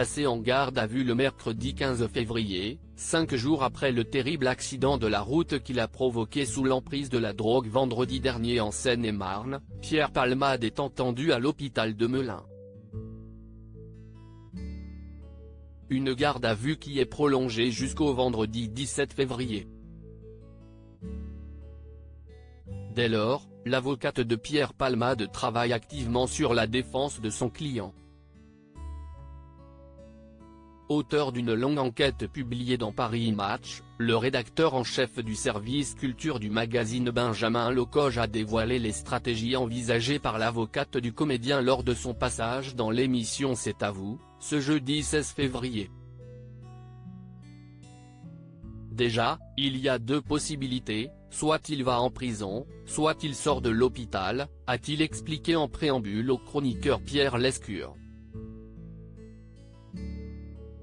placé en garde à vue le mercredi 15 février, 5 jours après le terrible accident de la route qu'il a provoqué sous l'emprise de la drogue vendredi dernier en Seine-et-Marne. Pierre Palmade est entendu à l'hôpital de Melun. Une garde à vue qui est prolongée jusqu'au vendredi 17 février. Dès lors, l'avocate de Pierre Palmade travaille activement sur la défense de son client. Auteur d'une longue enquête publiée dans Paris Match, le rédacteur en chef du service culture du magazine Benjamin Locoge a dévoilé les stratégies envisagées par l'avocate du comédien lors de son passage dans l'émission C'est à vous, ce jeudi 16 février. Déjà, il y a deux possibilités, soit il va en prison, soit il sort de l'hôpital, a-t-il expliqué en préambule au chroniqueur Pierre Lescure.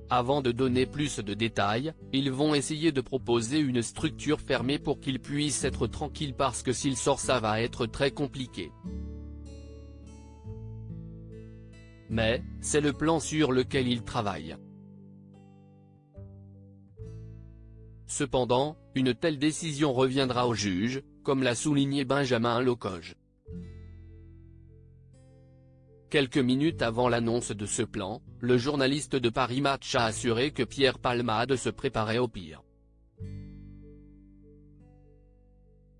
Avant de donner plus de détails, ils vont essayer de proposer une structure fermée pour qu'il puisse être tranquille parce que s'il sort ça va être très compliqué. Mais, c'est le plan sur lequel il travaille. Cependant, une telle décision reviendra au juge, comme l'a souligné Benjamin Locoge. Quelques minutes avant l'annonce de ce plan, le journaliste de Paris Match a assuré que Pierre Palmade se préparait au pire.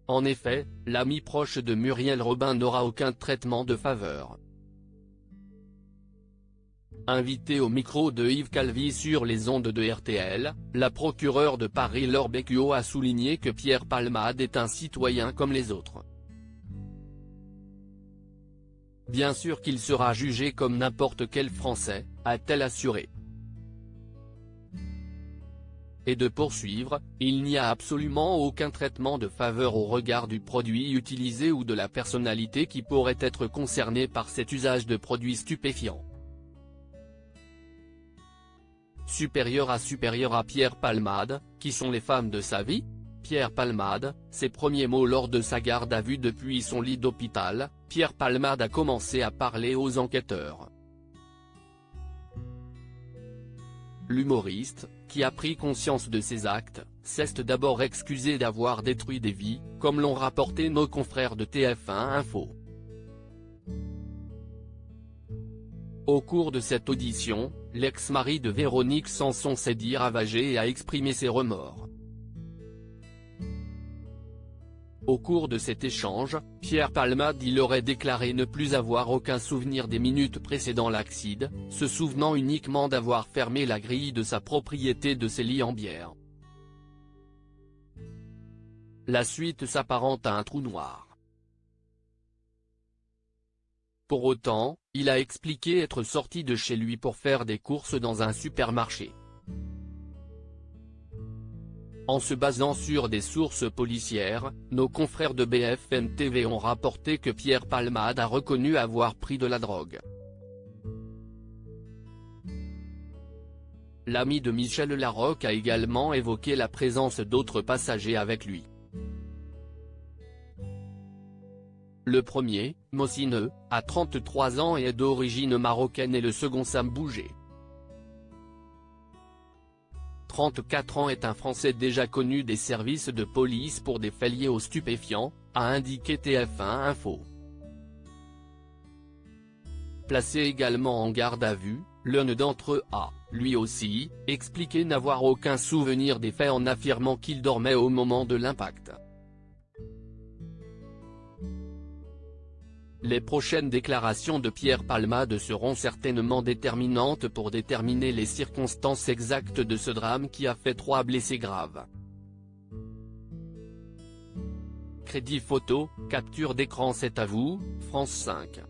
En effet, l'ami proche de Muriel Robin n'aura aucun traitement de faveur. Invitée au micro de Yves Calvi sur les ondes de RTL, la procureure de Paris Laure Becchio a souligné que Pierre Palmade est un citoyen comme les autres. Bien sûr qu'il sera jugé comme n'importe quel Français, a-t-elle assuré. Et de poursuivre, il n'y a absolument aucun traitement de faveur au regard du produit utilisé ou de la personnalité qui pourrait être concernée par cet usage de produits stupéfiants. Supérieur à Pierre Palmade, qui sont les femmes de sa vie ? Pierre Palmade, ses premiers mots lors de sa garde à vue depuis son lit d'hôpital, Pierre Palmade a commencé à parler aux enquêteurs. L'humoriste, qui a pris conscience de ses actes, s'est d'abord excusé d'avoir détruit des vies, comme l'ont rapporté nos confrères de TF1 Info. Au cours de cette audition, l'ex-mari de Véronique Sanson s'est dit ravagé et a exprimé ses remords. Au cours de cet échange, Pierre Palmade aurait déclaré ne plus avoir aucun souvenir des minutes précédant l'accident, se souvenant uniquement d'avoir fermé la grille de sa propriété de Célie-en-Bière. La suite s'apparente à un trou noir. Pour autant, il a expliqué être sorti de chez lui pour faire des courses dans un supermarché. En se basant sur des sources policières, nos confrères de BFM TV ont rapporté que Pierre Palmade a reconnu avoir pris de la drogue. L'ami de Michel Larocque a également évoqué la présence d'autres passagers avec lui. Le premier, Mosineux, a 33 ans et est d'origine marocaine et le second Sam Bouger. 34 ans est un Français déjà connu des services de police pour des faits liés aux stupéfiants, a indiqué TF1 Info. Placé également en garde à vue, l'un d'entre eux a, lui aussi, expliqué n'avoir aucun souvenir des faits en affirmant qu'il dormait au moment de l'impact. Les prochaines déclarations de Pierre Palmade seront certainement déterminantes pour déterminer les circonstances exactes de ce drame qui a fait 3 blessés graves. Crédit photo, capture d'écran. C'est à vous, France 5.